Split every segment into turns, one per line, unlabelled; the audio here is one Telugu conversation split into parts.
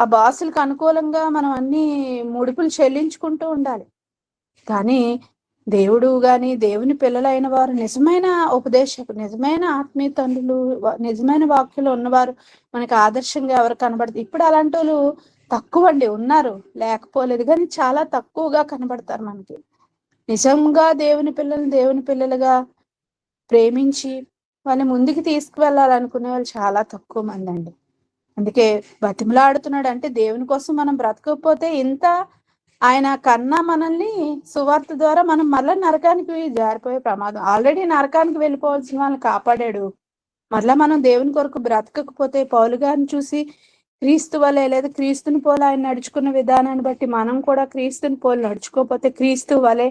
ఆ బాసులకు అనుకూలంగా మనం అన్ని ముడుపులు చెల్లించుకుంటూ ఉండాలి. కానీ దేవుడు గాని దేవుని పిల్లలైన వారు, నిజమైన ఉపదేశకులు, నిజమైన ఆత్మీయ తండ్రులు, నిజమైన వాక్యులు ఉన్నవారు మనకి ఆదర్శంగా ఎవరు కనబడతారు? ఇప్పుడు అలాంటి వాళ్ళు తక్కువ అండి, ఉన్నారు లేకపోలేదు, కానీ చాలా తక్కువగా కనబడతారు మనకి. నిజంగా దేవుని పిల్లలుగా ప్రేమించి వాళ్ళని ముందుకు తీసుకువెళ్ళాలనుకునే వాళ్ళు చాలా తక్కువ మంది అండి. అందుకే బతిమలాడుతున్నాడు. అంటే దేవుని కోసం మనం బ్రతకకపోతే ఇంత ఆయన కన్నా మనల్ని సువార్త ద్వారా మనం మళ్ళీ నరకానికి జారిపోయే ప్రమాదం. ఆల్రెడీ నరకానికి వెళ్ళిపోవాల్సిన వాళ్ళని కాపాడాడు. మళ్ళా మనం దేవుని కొరకు బ్రతకకపోతే పౌలు గారిని చూసి క్రీస్తు వలె, లేదా క్రీస్తుని పోలి ఆయన నడుచుకున్న విధానాన్ని బట్టి మనం కూడా క్రీస్తుని పోలి నడుచుకోకపోతే, క్రీస్తు వలె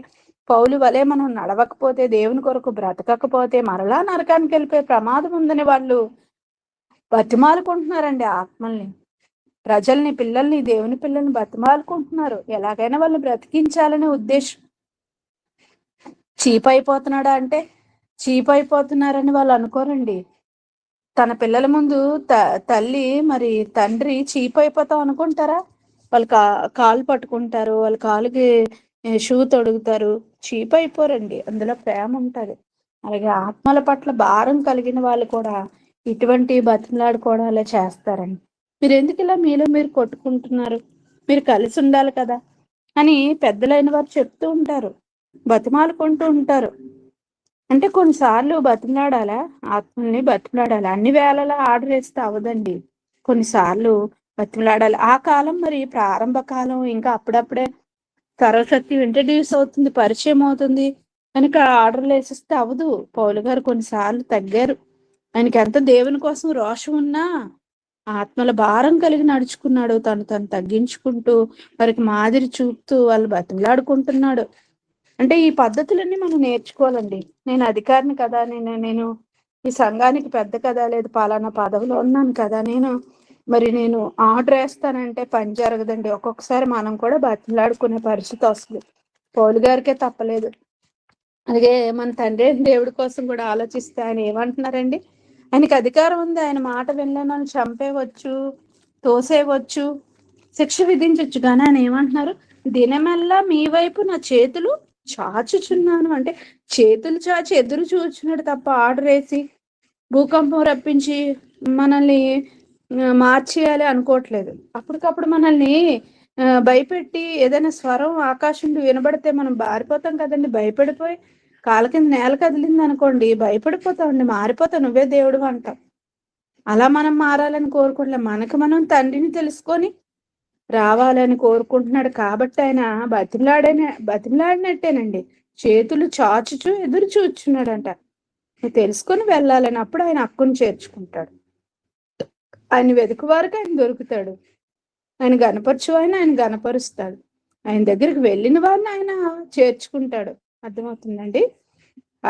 పౌలు వలె మనం నడవకపోతే, దేవుని కొరకు బ్రతకకపోతే మరలా నరకానికి వెళ్ళిపోయే ప్రమాదం ఉందని వాళ్ళు బతిమాలుకుంటున్నారండి. ఆత్మల్ని, ప్రజల్ని, పిల్లల్ని, దేవుని పిల్లల్ని బతిమాలుకుంటున్నారు. ఎలాగైనా వాళ్ళు బ్రతికించాలనే ఉద్దేశం. చీప్ అయిపోతున్నాడా అంటే చీప్ అయిపోతున్నారని వాళ్ళు అనుకోరండి. తన పిల్లల ముందు తల్లి మరి తండ్రి చీప్ అయిపోతాం అనుకుంటారా? వాళ్ళు కాలు పట్టుకుంటారు, వాళ్ళ కాలుకి షూ తొడుగుతారు. చీప్ అయిపోరండి, అందులో ప్రేమ ఉంటది. అలాగే ఆత్మల పట్ల భారం కలిగిన వాళ్ళు కూడా ఇటువంటి బతిమలాడుకోవడాలే చేస్తారండి. మీరు ఎందుకు ఇలా మీలో మీరు కొట్టుకుంటున్నారు? మీరు కలిసి ఉండాలి కదా అని పెద్దలైన వారు చెప్తూ ఉంటారు, బతిమాలుకుంటూ ఉంటారు. అంటే కొన్నిసార్లు బతిమలాడాలా, ఆత్మల్ని బతిమలాడాలి. అన్ని వేళలా ఆర్డర్ వేస్తే అవదండి. కొన్నిసార్లు బతిమలాడాలి. ఆ కాలం మరి ప్రారంభ కాలం, ఇంకా అప్పుడప్పుడే సర్వశక్తి ఇంట్రడ్యూస్ అవుతుంది, పరిచయం అవుతుంది కనుక ఆర్డర్లు వేసిస్తే అవదు. పౌలు గారు కొన్నిసార్లు తగ్గారు. ఆయనకి ఎంత దేవుని కోసం రోషం ఉన్నా ఆత్మల భారం కలిగి నడుచుకున్నాడు. తను తగ్గించుకుంటూ వారికి మాదిరి చూపుతూ వాళ్ళు బతిమలాడుకుంటున్నాడు. అంటే ఈ పద్ధతులన్నీ మనం నేర్చుకోవాలండి. నేను అధికారిని కదా, నేను ఈ సంఘానికి పెద్ద కదా, లేదు పలానా పదవిలో ఉన్నాను కదా, నేను ఆర్డర్ వేస్తానంటే పని జరగదండి. ఒక్కొక్కసారి మనం కూడా బతిమలాడుకునే పరిస్థితి వస్తుంది. పౌలు గారికే తప్పలేదు. అలాగే మన తండ్రి దేవుడి కోసం కూడా ఆలోచిస్తే ఆయన ఏమంటున్నారండి? ఆయనకి అధికారం ఉంది. ఆయన మాట వినలేని చంపేయవచ్చు, తోసేయవచ్చు, శిక్ష విధించవచ్చు. కానీ ఆయన ఏమంటున్నారు? దినమెల్లా మీ వైపు నా చేతులు చాచుచున్నాను. అంటే చేతులు చాచి ఎదురు చూచున్నాడు తప్ప ఆర్డర్ వేసి భూకంపం రప్పించి మనల్ని మార్చేయాలి అనుకోవట్లేదు. అప్పటికప్పుడు మనల్ని భయపెట్టి ఏదైనా స్వరం ఆకాశం వినబడితే మనం బారిపోతాం కదండి. భయపడిపోయి కాళ్ళ కింద నేల కదిలింది అనుకోండి, భయపడిపోతామండి, మారిపోతాం, నువ్వే దేవుడు అంటాం. అలా మనం మారాలని కోరుకోవట్లే, మనకు మనం తండ్రిని తెలుసుకొని రావాలని కోరుకుంటున్నాడు. కాబట్టి ఆయన బతిమలాడినట్టేనండి. చేతులు చాచుచు ఎదురు చూచున్నాడంట. తెలుసుకొని వెళ్ళాలని. అప్పుడు ఆయన హక్కును చేర్చుకుంటాడు. ఆయన వెతుకువారికి ఆయన దొరుకుతాడు. ఆయన గనపరచు ఆయన గనపరుస్తాడు. ఆయన దగ్గరికి వెళ్ళిన వారిని ఆయన చేర్చుకుంటాడు. అర్థమవుతుందండి?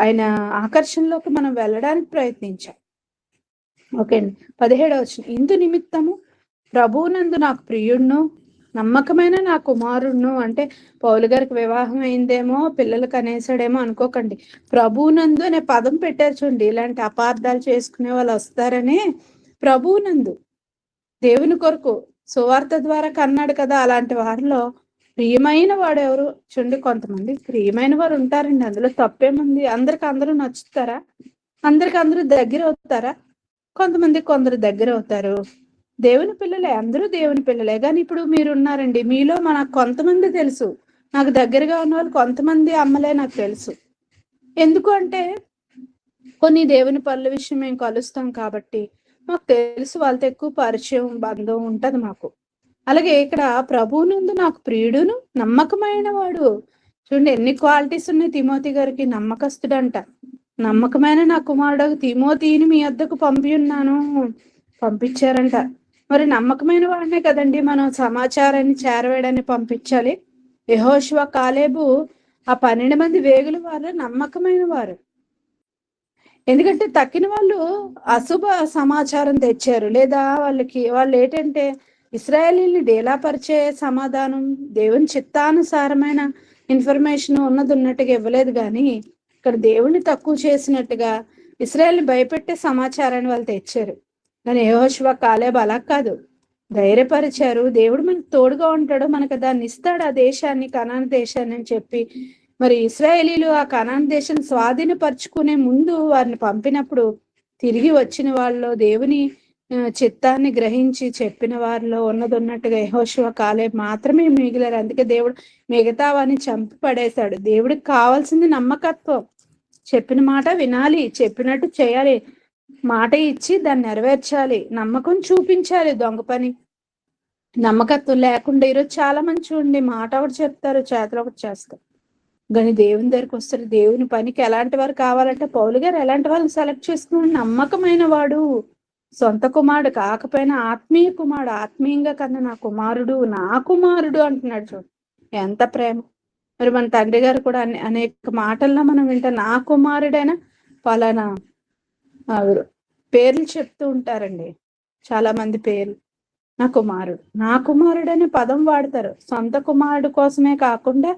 ఆయన ఆకర్షణలోకి మనం వెళ్ళడానికి ప్రయత్నించాం. ఓకే అండి. 17వ వచనం, ఇందు నిమిత్తము ప్రభువునందు నాకు ప్రియుడును నమ్మకమైన నా కుమారుడును. అంటే పౌలు గారికి వివాహం అయిందేమో, పిల్లలకు అనేసాడేమో అనుకోకండి. ప్రభువునందు అనే పదం పెట్టారు చూడండి. ఇలాంటి అపార్థాలు చేసుకునే వాళ్ళు వస్తారని ప్రభువునందు, దేవుని కొరకు సువార్త ద్వారా కన్నాడు కదా. అలాంటి వారిలో ప్రియమైన వాడు ఎవరు చూడండి. కొంతమంది ప్రియమైన వారు ఉంటారండి, అందులో తప్పేముంది? అందరూ నచ్చుతారా? అందరూ దగ్గర అవుతారా? కొందరు దగ్గర అవుతారు. దేవుని పిల్లలే, అందరూ దేవుని పిల్లలే. కానీ ఇప్పుడు మీరు ఉన్నారండి, మీలో మనకు కొంతమంది తెలుసు, నాకు దగ్గరగా ఉన్న వాళ్ళు కొంతమంది అమ్మలే నాకు తెలుసు. ఎందుకు అంటే కొన్ని దేవుని పనుల విషయం మేము కలుస్తాం కాబట్టి మాకు తెలుసు, వాళ్ళతో ఎక్కువ పరిచయం, బంధం ఉంటది మాకు. అలాగే ఇక్కడ ప్రభువునందు నాకు ప్రియుడును నమ్మకమైన వాడు. చూడండి ఎన్ని క్వాలిటీస్ ఉన్నాయి తిమోతి గారికి. నమ్మకస్తుడంట. నమ్మకమైన నా కుమారుడు తిమోతిని మీ వద్దకు పంపించారంట. మరి నమ్మకమైన వాడినే కదండి మనం సమాచారాన్ని చేరవేయడానికి పంపించాలి. యెహోషువ, కాలేబు ఆ 12 మంది వేగుల వారు నమ్మకమైన వారు. ఎందుకంటే తక్కిన వాళ్ళు అశుభ సమాచారం తెచ్చారు, లేదా వాళ్ళు ఏంటంటే ఇశ్రాయేలీని డేలాపరిచే సమాధానం, దేవుని చిత్తానుసారమైన ఇన్ఫర్మేషన్ ఉన్నట్టుగా ఇవ్వలేదు. కానీ ఇక్కడ దేవుణ్ణి తక్కువ చేసినట్టుగా ఇశ్రాయేల్ని భయపెట్టే సమాచారాన్ని వాళ్ళు తెచ్చారు. కానీ యెహోషువ, కాలేబు అలా కాదు. ధైర్యపరిచారు. దేవుడు మనకు తోడుగా ఉంటాడు, మనకు దాన్ని ఇస్తాడు, ఆ దేశాన్ని, కనాను దేశాన్ని అని చెప్పి. మరి ఇశ్రాయేలీలు ఆ కనాను దేశాన్ని స్వాధీనపరుచుకునే ముందు వారిని పంపినప్పుడు తిరిగి వచ్చిన వాళ్ళలో దేవుని చిత్తాన్ని గ్రహించి చెప్పిన వారిలో ఉన్నట్టుగా యెహోషువ, కాలేబు మాత్రమే మిగిలారు. అందుకే దేవుడు మిగతా వారిని చంపి పడేశాడు. దేవుడికి కావాల్సింది నమ్మకత్వం. చెప్పిన మాట వినాలి, చెప్పినట్టు చేయాలి, మాట ఇచ్చి దాన్ని నెరవేర్చాలి, నమ్మకం చూపించాలి. దొంగ పని నమ్మకత్వం లేకుండా ఈరోజు చాలా మంది చూడండి, మాట ఒకటి చెప్తారు, చేతలు ఒకటి చేస్తారు. కానీ దేవుని దగ్గరికి వస్తారు. దేవుని పనికి ఎలాంటి వారు కావాలంటే పౌలు గారు ఎలాంటి వాళ్ళని సెలెక్ట్ చేసుకున్నాడు? నమ్మకమైన వాడు, సొంత కుమారుడు కాకపోయినా ఆత్మీయ కుమారుడు, ఆత్మీయంగా కన్నా నా కుమారుడు అంటున్నాడు. చూడు ఎంత ప్రేమ. మరి మన తండ్రి గారు కూడా అనేక మాటల్లో మనం వింటాం, నా కుమారుడైనా పలానా పేర్లు చెప్తూ ఉంటారండి. చాలా మంది పేర్లు, నా కుమారుడు అనే పదం వాడతారు. సొంత కుమారుడు కోసమే కాకుండా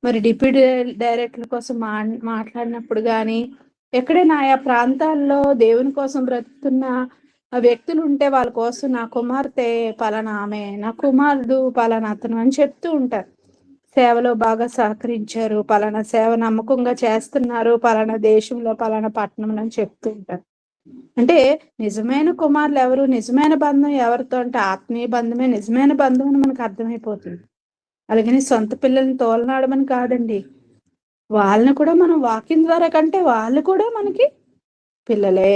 మరి డిప్యూటీ డైరెక్టర్ కోసం మాట్లాడినప్పుడు కానీ, ఎక్కడైనా ఆయా ప్రాంతాల్లో దేవుని కోసం బ్రతుకుతున్న వ్యక్తులు ఉంటే వాళ్ళ కోసం నా కుమార్తె పలానా ఆమె, నా కుమారుడు పలానా అతను అని చెప్తూ ఉంటారు. సేవలో బాగా సహకరించారు, పలానా సేవ నమ్మకంగా చేస్తున్నారు, పలానా దేశంలో పలానా పట్టణంలో అని చెప్తూ ఉంటారు. అంటే నిజమైన కుమారులు ఎవరు, నిజమైన బంధం ఎవరితో అంటే ఆత్మీయ బంధమే నిజమైన బంధం అని మనకు అర్థమైపోతుంది. అలాగని సొంత పిల్లల్ని తోలనాడమని కాదండి, వాళ్ళని కూడా మనం వాకింగ్ ద్వారా కంటే వాళ్ళు కూడా మనకి పిల్లలే.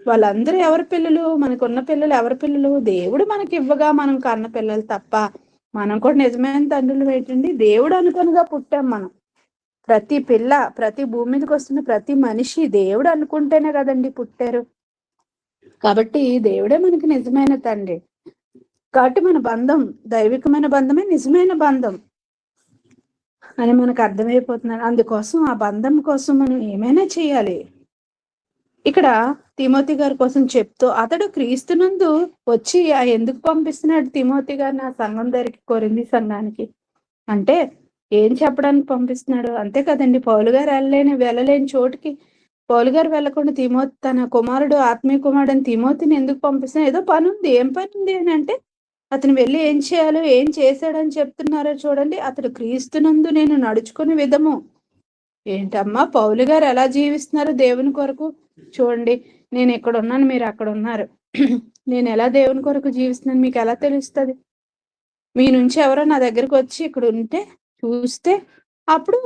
వాళ్ళందరూ ఎవరి పిల్లలు? మనకున్న పిల్లలు ఎవరి పిల్లలు? దేవుడు మనకి ఇవ్వగా మనం కన్న పిల్లలు తప్ప మనం కూడా నిజమైన తండ్రులు ఏంటండి? దేవుడు అనుకునిగా పుట్టాం మనం. ప్రతి పిల్ల, ప్రతి భూమి మీదకి వస్తున్న ప్రతి మనిషి దేవుడు అనుకుంటేనే కదండి పుట్టారు. కాబట్టి దేవుడే మనకి నిజమైన తండ్రి. కాబట్టి మన బంధం దైవికమైన బంధమే నిజమైన బంధం అని మనకు అర్థమైపోతున్నాడు. అందుకోసం ఆ బంధం కోసం మనం ఏమైనా చేయాలి. ఇక్కడ తిమోతి గారి కోసం చెప్తూ, అతడు క్రీస్తునందు వచ్చి ఎందుకు పంపిస్తున్నాడు తిమోతి గారిని ఆ సంఘం దగ్గరికి, కొరింథీ సంఘానికి అంటే ఏం చెప్పడానికి పంపిస్తున్నాడు? అంతే కదండి, పౌలు గారు వెళ్ళలేని చోటుకి పౌలు గారు వెళ్ళకుండా తిమోతి తన కుమారుడు, ఆత్మీయ కుమారుడు అని తిమోతిని ఎందుకు పంపిస్తున్నాడు? ఏదో పని ఉంది. ఏం పని ఉంది అని అంటే అతను వెళ్ళి ఏం చేయాలో, ఏం చేశాడని చెప్తున్నారో చూడండి. అతడు క్రీస్తునందు నేను నడుచుకునే విధము. ఏంటమ్మా పౌలు గారు ఎలా జీవిస్తున్నారు దేవుని కొరకు చూడండి. నేను ఇక్కడ ఉన్నాను, మీరు అక్కడ ఉన్నారు. నేను ఎలా దేవుని కొరకు జీవిస్తున్నాను మీకు ఎలా తెలుస్తుంది? మీ నుంచి ఎవరో నా దగ్గరకు వచ్చి ఇక్కడ ఉంటే చూస్తే అప్పుడు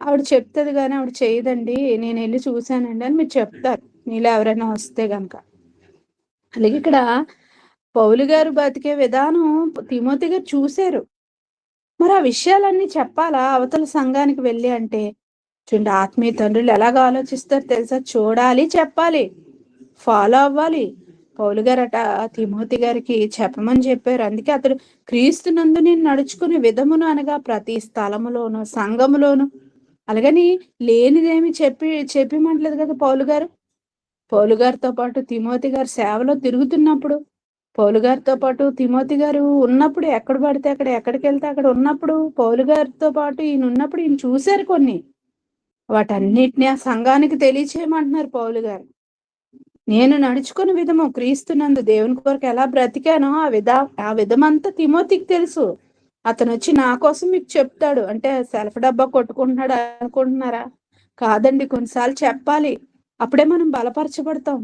ఆవిడ చెప్తుంది, కానీ ఆవిడ చేయదండి, నేను వెళ్ళి చూశానండి అని మీరు చెప్తారు, మీలో ఎవరైనా వస్తే గనక. అలాగే ఇక్కడ పౌలు గారు బతికే విధానం తిమోతి గారు చూశారు. మరి ఆ విషయాలన్నీ చెప్పాలా అవతల సంఘానికి వెళ్ళి అంటే? చూడండి, ఆత్మీయ తండ్రులు ఎలాగ ఆలోచిస్తారు తెలుసా? చూడాలి, చెప్పాలి, ఫాలో అవ్వాలి. పౌలు గారట తిమోతి గారికి చెప్పమని చెప్పారు. అందుకే అతడు క్రీస్తునందు నేను నడుచుకునే విధమును అనగా ప్రతి స్థలములోను, సంఘములోను. అలాగని లేనిదేమి చెప్పమంటలేదు కదా పౌలు గారు. పౌలు గారితో పాటు తిమోతి గారు సేవలో తిరుగుతున్నప్పుడు, పౌలు గారితో పాటు తిమోతి గారు ఉన్నప్పుడు, ఎక్కడ పడితే అక్కడ, ఎక్కడికి వెళ్తే అక్కడ ఉన్నప్పుడు, పౌలు గారితో పాటు ఈయన ఉన్నప్పుడు ఈయన చూశారు కొన్ని. వాటన్నిటిని ఆ సంఘానికి తెలియచేయమంటున్నారు పౌలు గారు. నేను నడుచుకున్న విధము క్రీస్తునందు దేవుని కొరకు ఎలా బ్రతికానో ఆ విధమంతా తిమోతికి తెలుసు. అతను వచ్చి నా కోసం మీకు చెప్తాడు అంటే సెల్ఫ్ డబ్బా కొట్టుకుంటున్నాడు అనుకుంటున్నారా? కాదండి, కొన్నిసార్లు చెప్పాలి, అప్పుడే మనం బలపరచబడతాం.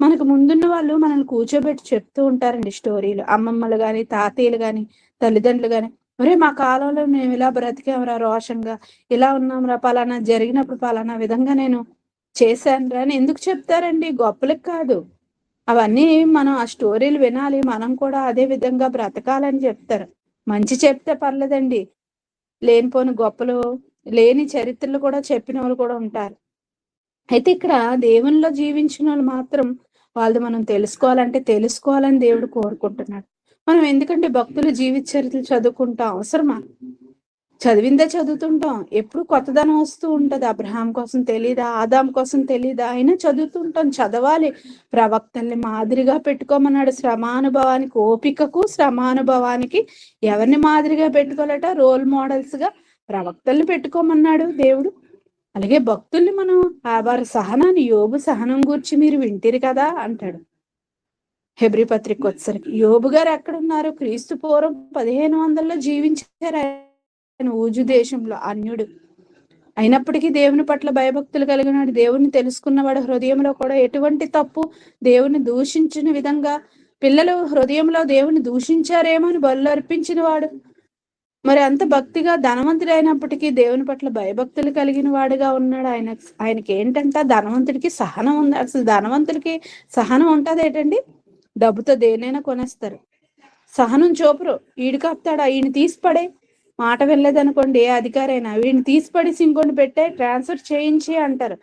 మనకు ముందున్న వాళ్ళు మనల్ని కూర్చోబెట్టి చెప్తూ ఉంటారండి స్టోరీలు. అమ్మమ్మలు గాని, తాతయ్యలు గాని, తల్లిదండ్రులు గాని, ఒరే మా కాలంలో మేము ఇలా బ్రతికాంరా, రోషంగా ఇలా ఉన్నాంరా, పలానా జరిగినప్పుడు పలానా విధంగా నేను చేశానురా అని ఎందుకు చెప్తారండి? గొప్పలకు కాదు, అవన్నీ మనం ఆ స్టోరీలు వినాలి, మనం కూడా అదే విధంగా బ్రతకాలని చెప్తారు. మంచి చెప్తే పర్లేదండి, లేనిపోని గొప్పలు, లేని చరిత్రలు కూడా చెప్పిన వాళ్ళు కూడా ఉంటారు. అయితే ఇక్కడ దేవునిలో జీవించిన వాళ్ళు మాత్రం వాళ్ళది మనం తెలుసుకోవాలని దేవుడు కోరుకుంటున్నాడు. మనం ఎందుకంటే భక్తుల జీవిత చరిత్రలు చదువుకుంటాం, అవసరమా? చదివిందే చదువుతుంటాం, ఎప్పుడు కొత్తదనం వస్తూ ఉంటది. అబ్రహాం కోసం తెలీదా, ఆదాం కోసం తెలీదా, అయినా చదువుతుంటాం. చదవాలి, ప్రవక్తల్ని మాదిరిగా పెట్టుకోమన్నాడు. శ్రమానుభవానికి, ఓపికకు శ్రమానుభవానికి ఎవరిని మాదిరిగా పెట్టుకోవాలట? రోల్ మోడల్స్ గా ప్రవక్తల్ని పెట్టుకోమన్నాడు దేవుడు. అలాగే భక్తుల్ని మనం వారి సహనాన్ని, యోబు సహనం గురించి మీరు వింటిరి కదా అంటాడు. హెబ్రీ పత్రిక వచ్చేసరికి యోబు గారు ఎక్కడున్నారు? క్రీస్తు పూర్వం 1500లో జీవించారు ఆయన ఊజు దేశంలో, అన్యుడు అయినప్పటికీ దేవుని పట్ల భయభక్తులు కలిగినాడు. దేవుని తెలుసుకున్నవాడు హృదయంలో కూడా ఎటువంటి తప్పు దేవుని దూషించిన విధంగా పిల్లలు హృదయంలో దేవుని దూషించారేమో అని బలు అర్పించిన వాడు. మరి అంత భక్తిగా ధనవంతుడైనప్పటికీ దేవుని పట్ల భయభక్తులు కలిగిన వాడుగా ఉన్నాడు. ఆయనకి ఏంటంటే ధనవంతుడికి సహనం ఉంది. అసలు ధనవంతుడికి సహనం ఉంటుంది ఏంటండి? డబ్బుతో దేనైనా కొనేస్తారు. సహనం చూపరు. ఈడు కాపుతాడా, ఈయన తీసిపడే, మాట వెళ్ళలేదనుకోండి ఏ అధికారైనా వీడిని తీసిపడేసి ఇంకొని పెట్టే, ట్రాన్స్ఫర్ చేయించి అంటారు.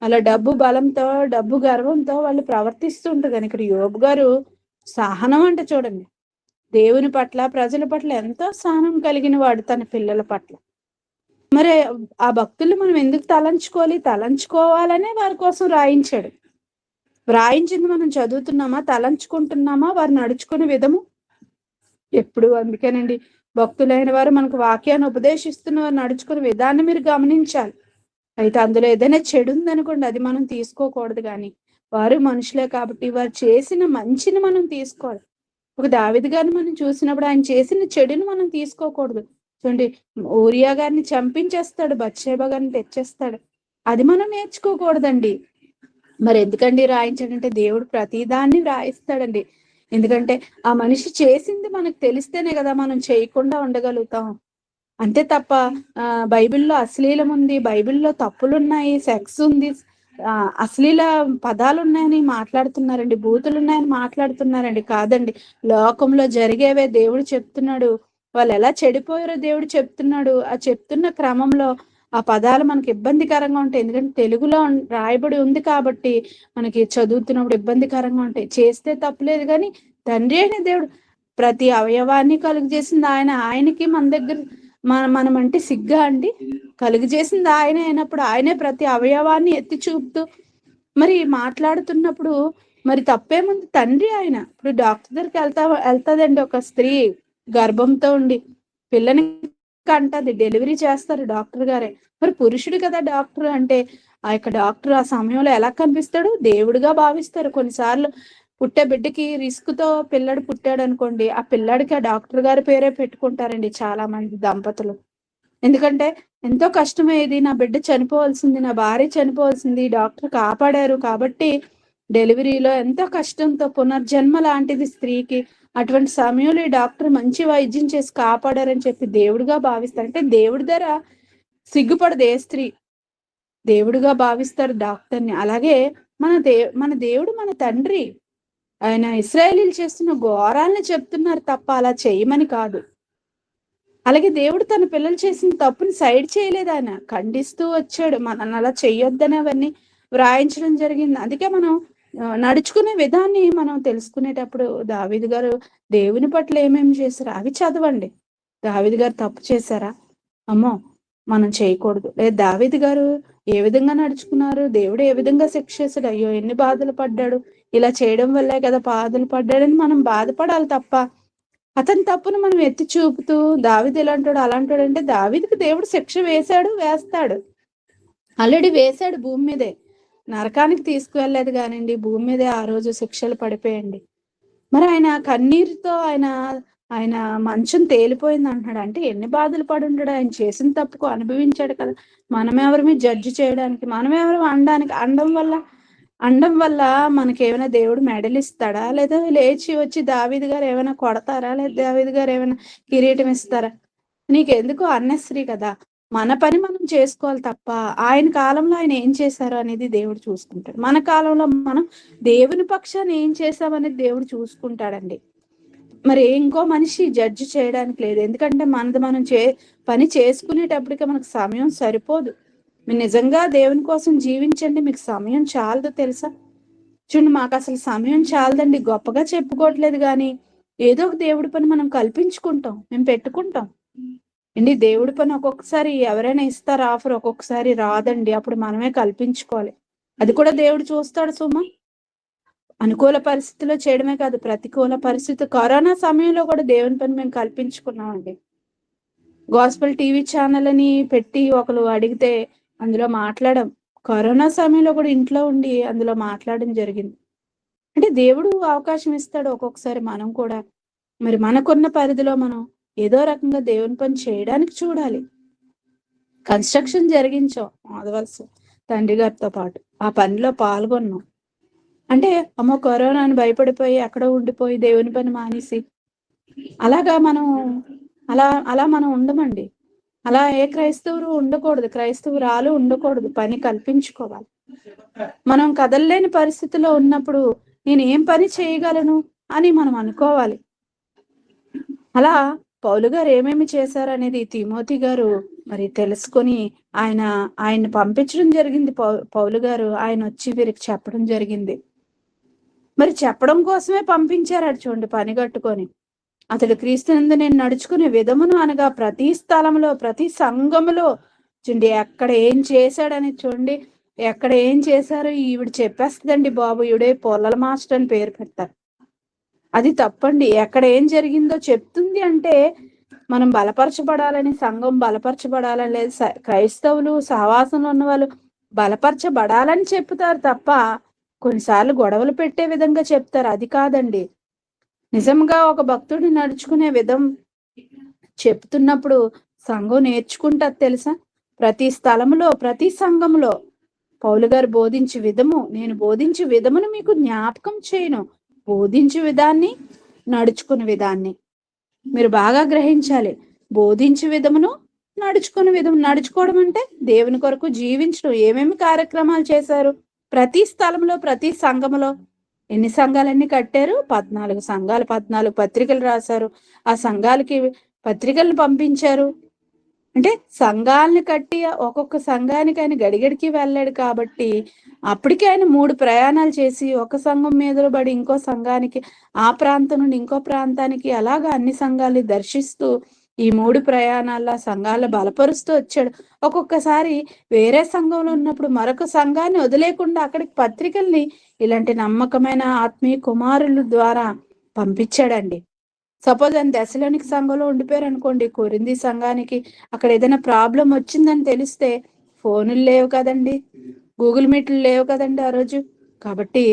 అలా డబ్బు బలంతో, డబ్బు గర్వంతో వాళ్ళు ప్రవర్తిస్తుంటారు. కానీ ఇక్కడ యోబు గారు సహనం అంటే చూడండి, దేవుని పట్ల ప్రజల పట్ల ఎంతో సహనం కలిగిన వాడు తన పిల్లల పట్ల. మరి ఆ భక్తులు మనం ఎందుకు తలంచుకోవాలనే వారి కోసం రాయించాడు. వ్రాయించింది మనం చదువుతున్నామా, తలంచుకుంటున్నామా? వారు నడుచుకునే విధము ఎప్పుడు. అందుకేనండి భక్తులైన వారు మనకు వాక్యాన్ని ఉపదేశిస్తున్న వారు నడుచుకునే విధాన్ని మీరు గమనించాలి. అయితే అందులో ఏదైనా చెడు ఉందనుకోండి, అది మనం తీసుకోకూడదు. కానీ వారు మనుషులే కాబట్టి వారు చేసిన మంచిని మనం తీసుకోవాలి. ఒక దావీదు గారిని మనం చూసినప్పుడు ఆయన చేసిన చెడుని మనం తీసుకోకూడదు. చూడండి, ఊరియా గారిని చంపించేస్తాడు, బత్షెబా గారిని తెచ్చేస్తాడు. అది మనం నేర్చుకోకూడదండి. మరి ఎందుకండి రాయించాడంటే దేవుడు ప్రతిదాన్ని రాయిస్తాడండి. ఎందుకంటే ఆ మనిషి చేసింది మనకు తెలిస్తేనే కదా మనం చేయకుండా ఉండగలుగుతాం. అంతే తప్ప బైబిల్లో అశ్లీలం ఉంది, బైబిల్లో తప్పులున్నాయి, సెక్స్ ఉంది, అశ్లీల పదాలు ఉన్నాయని మాట్లాడుతున్నారండి, బూతులు ఉన్నాయని మాట్లాడుతున్నారండి. కాదండి, లోకంలో జరిగేవే దేవుడు చెప్తున్నాడు. వాళ్ళు ఎలా చెడిపోయారో దేవుడు చెప్తున్నాడు. ఆ చెప్తున్న క్రమంలో ఆ పదాలు మనకి ఇబ్బందికరంగా ఉంటాయి. ఎందుకంటే తెలుగులో రాయబడి ఉంది కాబట్టి మనకి చదువుతున్నప్పుడు ఇబ్బందికరంగా ఉంటాయి. చేస్తే తప్పులేదు, కానీ తండ్రి అయిన దేవుడు ప్రతి అవయవాన్ని కలుగు చేసింది ఆయన. ఆయనకి మన దగ్గర మనం అంటే సిగ్గా అండి? కలుగు చేసింది ఆయన అయినప్పుడు ఆయనే ప్రతి అవయవాన్ని ఎత్తి చూపుతూ మరి మాట్లాడుతున్నప్పుడు మరి తప్పేముంది? తండ్రి ఆయన. ఇప్పుడు డాక్టర్ దగ్గరికి వెళ్తాదండి ఒక స్త్రీ గర్భంతో ఉండి, పిల్లని కంటది, డెలివరీ చేస్తారు డాక్టర్ గారే. మరి పురుషుడు కదా డాక్టర్ అంటే. ఆ యొక్క డాక్టర్ ఆ సమయంలో ఎలా కనిపిస్తాడు? దేవుడిగా భావిస్తారు. కొన్నిసార్లు పుట్టే బిడ్డకి రిస్క్ తో పిల్లడు పుట్టాడు అనుకోండి, ఆ పిల్లాడికి ఆ డాక్టర్ గారి పేరే పెట్టుకుంటారండి చాలా మంది దంపతులు. ఎందుకంటే ఎంతో కష్టమయ్యేది, నా బిడ్డ చనిపోవాల్సింది, నా భార్య చనిపోవాల్సింది, డాక్టర్ కాపాడారు కాబట్టి డెలివరీలో ఎంతో కష్టంతో పునర్జన్మ లాంటిది స్త్రీకి. అటువంటి సమయంలో ఈ డాక్టర్ మంచి వైద్యం చేసి కాపాడారని చెప్పి దేవుడిగా భావిస్తారు. అంటే దేవుడి ధర సిగ్గుపడదు ఏ స్త్రీ, దేవుడిగా భావిస్తారు డాక్టర్ని. అలాగే మన దేవుడు మన తండ్రి. ఆయన ఇశ్రాయేలీలు చేస్తున్న ఘోరాలను చెప్తున్నారు తప్ప అలా చేయమని కాదు. అలాగే దేవుడు తన పిల్లలు చేసిన తప్పుని సైడ్ చేయలేదు, ఆయన ఖండిస్తూ వచ్చాడు. మనల్ని అలా చెయ్యొద్దని అవన్నీ వ్రాయించడం జరిగింది. అందుకే మనం నడుచుకునే విధాన్ని మనం తెలుసుకునేటప్పుడు దావీదు గారు దేవుని పట్ల ఏమేమి చేశారు అవి చదవండి. దావీదు గారు తప్పు చేశారా? అమ్మో మనం చేయకూడదు. లేదా దావీదు గారు ఏ విధంగా నడుచుకున్నారు, దేవుడు ఏ విధంగా శిక్ష చేశాడు, అయ్యో ఎన్ని బాధలు పడ్డాడు, ఇలా చేయడం వల్లే కదా బాధలు పడ్డాడని మనం బాధపడాలి తప్ప అతని తప్పును మనం ఎత్తి చూపుతూ దావీదు ఇలాంటాడు అలాంటాడు అంటే, దావీదుకి దేవుడు శిక్ష వేస్తాడు. ఆల్రెడీ వేశాడు భూమి మీదే. నరకానికి తీసుకువెళ్ళలేదు కానివ్వండి, భూమి మీదే ఆ రోజు శిక్షలు పడిపోయండి. మరి ఆయన కన్నీరుతో ఆయన మంచం తేలిపోయింది అంటున్నాడు. అంటే ఎన్ని బాధలు పడి ఉంటాడు? ఆయన చేసిన తప్పుకు అనుభవించాడు కదా. మనమెవరిని జడ్జి చేయడానికి, మనమెవరు అండం వల్ల మనకేమైనా దేవుడు మెడల్ ఇస్తాడా? లేదా లేచి వచ్చి దావీదు గారు ఏమైనా కొడతారా? లేదా దావీదు గారు ఏమైనా కిరీటం ఇస్తారా? నీకెందుకు? అన్నెసరీ కదా. మన పని మనం చేసుకోవాలి తప్ప ఆయన కాలంలో ఆయన ఏం చేశారు అనేది దేవుడు చూసుకుంటాడు. మన కాలంలో మనం దేవుని పక్షాన్ని ఏం చేసామనేది దేవుడు చూసుకుంటాడండి. మరి ఇంకో మనిషి జడ్జి చేయడానికి లేదు. ఎందుకంటే మనది మనం పని చేసుకునేటప్పటికి మనకు సమయం సరిపోదు. మీరు నిజంగా దేవుని కోసం జీవించండి, మీకు సమయం చాలదు తెలుసా. చూడండి, మాకు అసలు సమయం చాలదండి. గొప్పగా చెప్పుకోవట్లేదు, కానీ ఏదో ఒక దేవుడి పని మనం కల్పించుకుంటాం, మేము పెట్టుకుంటాం అండి. దేవుడి పని ఒక్కొక్కసారి ఎవరైనా ఇస్తారు ఆఫర్, ఒక్కొక్కసారి రాదండి. అప్పుడు మనమే కల్పించుకోవాలి. అది కూడా దేవుడు చూస్తాడు సుమా. అనుకూల పరిస్థితిలో చేయడమే కాదు, ప్రతికూల పరిస్థితి. కరోనా సమయంలో కూడా దేవుని పని మేము కల్పించుకున్నామండి. గాస్పెల్ టీవీ ఛానల్ అని పెట్టి ఒకరు అడిగితే అందులో మాట్లాడాం. కరోనా సమయంలో కూడా ఇంట్లో ఉండి అందులో మాట్లాడడం జరిగింది. అంటే దేవుడు అవకాశం ఇస్తాడు ఒక్కొక్కసారి. మనం కూడా మరి మనకున్న పరిధిలో మనం ఏదో రకంగా దేవుని పని చేయడానికి చూడాలి. కన్స్ట్రక్షన్ జరిగించాం మాధవలస తండ్రి గారితో పాటు, ఆ పనిలో పాల్గొన్నాం. అంటే అమ్మో కరోనా అని భయపడిపోయి ఎక్కడో ఉండిపోయి దేవుని పని మానేసి అలాగా మనం అలా మనం ఉండమండి. అలా ఏ క్రైస్తవులు ఉండకూడదు, క్రైస్తవురాలు ఉండకూడదు. పని కల్పించుకోవాలి. మనం కదలలేని పరిస్థితిలో ఉన్నప్పుడు నేను ఏం పని చేయగలను అని మనం అనుకోవాలి. అలా పౌలు గారు ఏమేమి చేశారనేది తిమోతి గారు మరి తెలుసుకొని ఆయన పంపించడం జరిగింది. పౌలు గారు ఆయన వచ్చి వీరికి చెప్పడం జరిగింది. మరి చెప్పడం కోసమే పంపించారట చూడండి, పని కట్టుకొని. అతడు క్రీస్తునందు నేను నడుచుకునే విధమును అనగా ప్రతి స్థలంలో ప్రతి సంఘములో చూడండి, ఎక్కడ ఏం చేశాడని చూడండి, ఎక్కడ ఏం చేశారో ఈవిడ చెప్పేస్తుందండి. బాబు ఈవిడే పొల్లల మాస్టర్ అని పేరు పెట్టారు. అది తప్పండి. ఎక్కడ ఏం జరిగిందో చెప్తుంది అంటే మనం బలపరచబడాలని, సంఘం బలపరచబడాలని లేదు. క్రైస్తవులు సహవాసంలో ఉన్న వాళ్ళు బలపరచబడాలని చెప్తారు తప్ప కొన్నిసార్లు గొడవలు పెట్టే విధంగా చెప్తారు. అది కాదండి. నిజంగా ఒక భక్తుడిని నడుచుకునే విధం చెప్తున్నప్పుడు సంఘం నేర్చుకుంటారు తెలుసా. ప్రతి స్థలంలో ప్రతి సంఘంలో పౌలు గారు బోధించే విధము, నేను బోధించే విధమును మీకు జ్ఞాపకం చేయను. బోధించే విధాన్ని, నడుచుకునే విధాన్ని మీరు బాగా గ్రహించాలి. బోధించే విధమును, నడుచుకునే విధం. నడుచుకోవడం అంటే దేవుని కొరకు జీవించడం. ఏమేమి కార్యక్రమాలు చేశారు ప్రతి స్థలంలో ప్రతి సంఘములో? ఎన్ని సంఘాలన్నీ కట్టారు? 14 సంఘాలు, 14 పత్రికలు రాశారు. ఆ సంఘాలకి పత్రికలను పంపించారు. అంటే సంఘాలను కట్టి ఒక్కొక్క సంఘానికి ఆయన గడిగడికి వెళ్ళాడు కాబట్టి అప్పటికే ఆయన 3 ప్రయాణాలు చేసి ఒక సంఘం మీద పడి ఇంకో సంఘానికి, ఆ ప్రాంతం నుండి ఇంకో ప్రాంతానికి, అలాగా అన్ని సంఘాలని దర్శిస్తూ ఈ 3 ప్రయాణాల సంఘాలను బలపరుస్తూ వచ్చాడు. ఒక్కొక్కసారి వేరే సంఘంలో ఉన్నప్పుడు మరొక సంఘాన్ని వదిలేకుండా అక్కడికి పత్రికల్ని ఇలాంటి నమ్మకమైన ఆత్మీయ కుమారుల ద్వారా పంపించాడండి. సపోజ్ ఆయన దశలోనికి సంఘంలో ఉండిపోయారు అనుకోండి, కొరింథీ సంఘానికి అక్కడ ఏదైనా ప్రాబ్లం వచ్చిందని తెలిస్తే ఫోనులు లేవు కదండి, గూగుల్ మీట్లు లేవు కదండి ఆ రోజు. కాబట్టి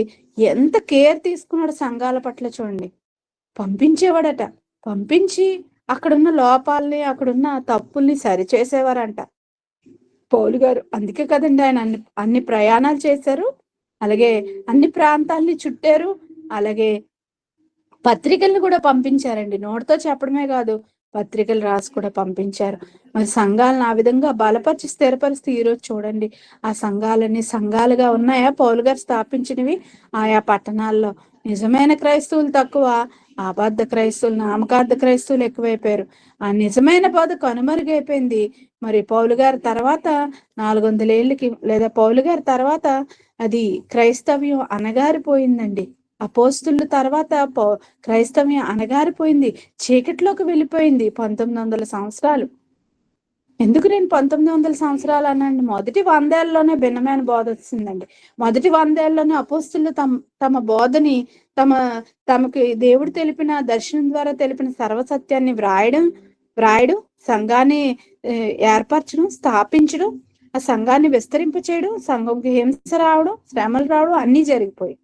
ఎంత కేర్ తీసుకున్నాడు సంఘాల పట్ల చూడండి. పంపించేవాడట. పంపించి అక్కడున్న లోపాలని, అక్కడున్న తప్పుల్ని సరిచేసేవారంట పౌలు గారు. అందుకే కదండి ఆయన అన్ని ప్రయాణాలు చేశారు, అలాగే అన్ని ప్రాంతాలని చుట్టారు, అలాగే పత్రికలను కూడా పంపించారండి. నోటితో చెప్పడమే కాదు, పత్రికలు రాసి కూడా పంపించారు. మరి సంఘాలను ఆ విధంగా బలపరిచి స్థిరపరిస్తే ఈరోజు చూడండి, ఆ సంఘాలన్నీ సంఘాలుగా ఉన్నాయా పౌలు గారు స్థాపించినవి ఆయా పట్టణాల్లో? నిజమైన క్రైస్తవులు తక్కువ, అబద్ధ క్రైస్తవులు, నామకార్థ క్రైస్తవులు ఎక్కువైపోయారు. ఆ నిజమైన బోధ కనుమరుగైపోయింది. మరి పౌలు గారి తర్వాత 400 ఏళ్ళకి, లేదా పౌలు గారి తర్వాత అది క్రైస్తవ్యం అనగారిపోయిందండి. అపోస్తుల తర్వాత క్రైస్తవ్యం అనగారిపోయింది, చీకట్లోకి వెళ్ళిపోయింది 1900 సంవత్సరాలు. ఎందుకు నేను 1900 సంవత్సరాలు అనండి? మొదటి 100 ఏళ్లలోనే భిన్నమైన బోధ వచ్చిందండి. మొదటి 100 ఏళ్లలోనే అపోస్తులు తమ బోధని, తమకి దేవుడు తెలిపిన దర్శనం ద్వారా తెలిపిన సర్వసత్యాన్ని వ్రాయడం, సంఘాన్ని ఏర్పరచడం, స్థాపించడం, ఆ సంఘాన్ని విస్తరింప చేయడం, సంఘంకి హింస రావడం, శ్రమలు రావడం అన్నీ జరిగిపోయి.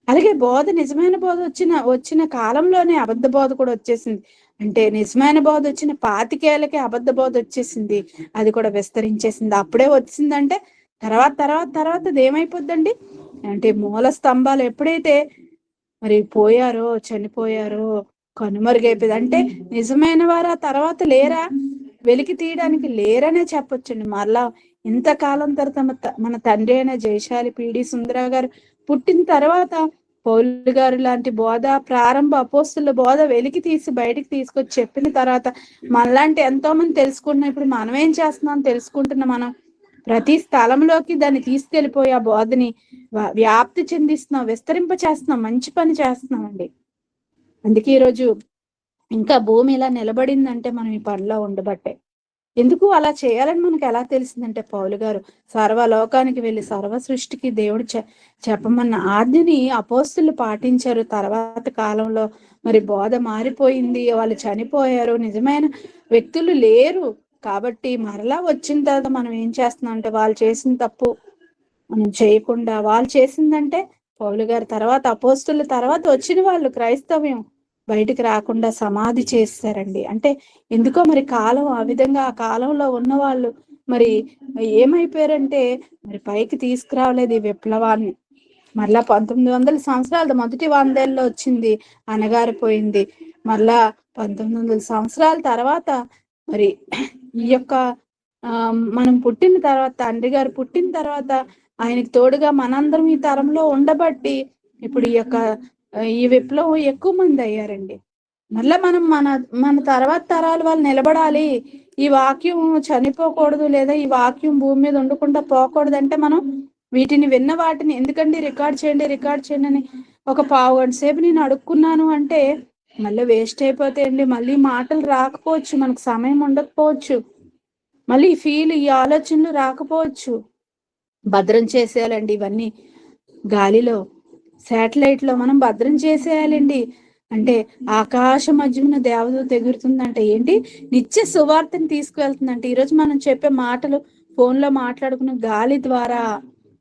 అలాగే బోధ, నిజమైన బోధ వచ్చిన కాలంలోనే అబద్ధ బోధ కూడా వచ్చేసింది. అంటే నిజమైన బోధ వచ్చిన 25 ఏళ్ళకే అబద్ధ బోధ వచ్చేసింది, అది కూడా విస్తరించేసింది. అప్పుడే వచ్చిందంటే తర్వాత ఏమైపోద్దండి అంటే మూల స్తంభాలు ఎప్పుడైతే మరి పోయారో, చనిపోయారో, కనుమరుగైపోయింది. అంటే నిజమైన వారు ఆ తర్వాత లేరా, వెలికి తీయడానికి లేరనే చెప్పొచ్చండి. మరలా ఇంతకాలం తర్వాత మన తండ్రి అయిన జయశాలి పిడి సుందర గారు పుట్టిన తర్వాత పౌలు గారు లాంటి బోధ, ప్రారంభ అపోస్తుల బోధ వెలికి తీసి బయటికి తీసుకొచ్చి చెప్పిన తర్వాత మనలాంటి ఎంతో మంది తెలుసుకుంటున్నాం. ఇప్పుడు మనం ఏం చేస్తున్నాం తెలుసుకుంటున్నాం. మనం ప్రతి స్థలంలోకి దాన్ని తీసుకెళ్ళిపోయి ఆ బోధని వ్యాప్తి చెందిస్తున్నాం, విస్తరింప చేస్తున్నాం, మంచి పని చేస్తున్నామండి. అందుకే ఈరోజు ఇంకా భూమి ఇలా నిలబడిందంటే మనం ఈ పనిలో ఉండబట్టే. ఎందుకు అలా చేయాలని మనకు ఎలా తెలిసిందంటే, పౌలు గారు సర్వలోకానికి వెళ్ళి సర్వ సృష్టికి దేవుడు చెప్పమన్న ఆజ్ఞని అపోస్తులు పాటించారు. తర్వాత కాలంలో మరి బోధ మారిపోయింది, వాళ్ళు చనిపోయారు, నిజమైన వ్యక్తులు లేరు. కాబట్టి మరలా వచ్చిన తర్వాత మనం ఏం చేస్తున్నాం అంటే, వాళ్ళు చేసిన తప్పు మనం చేయకుండా, వాళ్ళు చేసిందంటే పౌలు గారి తర్వాత అపోస్తుల తర్వాత వచ్చిన వాళ్ళు క్రైస్తవ్యం బయటికి రాకుండా సమాధి చేస్తారండి. అంటే ఎందుకో మరి కాలం ఆ విధంగా ఆ కాలంలో ఉన్న వాళ్ళు మరి ఏమైపోయారంటే మరి పైకి తీసుకురావలేదు ఈ విప్లవాన్ని. మళ్ళా 1900 సంవత్సరాలు మొదటి 100 వచ్చింది, అనగారిపోయింది. మళ్ళా 1900 సంవత్సరాల తర్వాత మరి ఈ యొక్క మనం పుట్టిన తర్వాత, తండ్రి గారు పుట్టిన తర్వాత ఆయనకి తోడుగా మనందరం ఈ తరంలో ఉండబట్టి ఇప్పుడు ఈ విప్లవం ఎక్కువ మంది అయ్యారండి. మళ్ళా మనం మన మన తర్వాత తరాల వాళ్ళు నిలబడాలి, ఈ వాక్యం చనిపోకూడదు, లేదా ఈ వాక్యం భూమి మీద ఉండకుండా పోకూడదు అంటే మనం వీటిని విన్న వాటిని ఎందుకండి రికార్డ్ చేయండి అని ఒక పావు గంట సేపు నేను అడుక్కున్నాను అంటే మళ్ళీ వేస్ట్ అయిపోతాయండి. మళ్ళీ మాటలు రాకపోవచ్చు, మనకు సమయం ఉండకపోవచ్చు, మళ్ళీ ఈ ఆలోచనలు రాకపోవచ్చు. భద్రం చేసేయాలండి ఇవన్నీ, గాలిలో శాటిలైట్ లో మనం భద్రం చేసేయాలండి. అంటే ఆకాశ మధ్యమున దేవదూత ఎగురుతుందంటే ఏంటి? నిత్య సువార్తని తీసుకువెళ్తుందంటే ఈరోజు మనం చెప్పే మాటలు ఫోన్ లో మాట్లాడుకున్న గాలి ద్వారా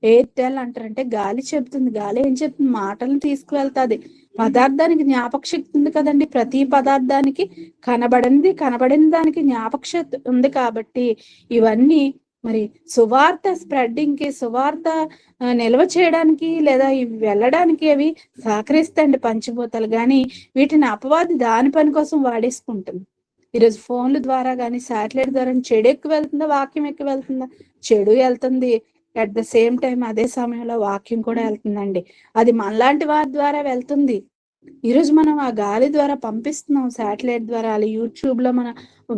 ఎయిర్టెల్ అంటారంటే గాలి చెప్తుంది. గాలి ఏం చెప్తుంది? మాటలను తీసుకువెళ్తాది. పదార్థానికి జ్ఞాపక శక్తి ఉంది కదండి. ప్రతి పదార్థానికి కనబడిన దానికి జ్ఞాపక శక్తి ఉంది. కాబట్టి ఇవన్నీ మరి సువార్త స్ప్రెడ్డింగ్ కి, సువార్త నిల్వ చేయడానికి లేదా ఇవి వెళ్ళడానికి అవి సహకరిస్తాయండి పంచభూతాలు. కానీ వీటిని అపవాది దాని పని కోసం వాడేసుకుంటుంది. ఈరోజు ఫోన్ల ద్వారా కానీ శాటిలైట్ ద్వారా చెడు ఎక్కువ వెళ్తుందా, వాక్యం ఎక్కువ వెళ్తుందా? చెడు వెళ్తుంది. అట్ ద సేమ్ టైం అదే సమయంలో వాక్యం కూడా వెళ్తుందండి. అది మనలాంటి వారి ద్వారా వెళ్తుంది. ఈరోజు మనం ఆ గాలి ద్వారా పంపిస్తున్నాం, శాటిలైట్ ద్వారా. యూట్యూబ్ లో మన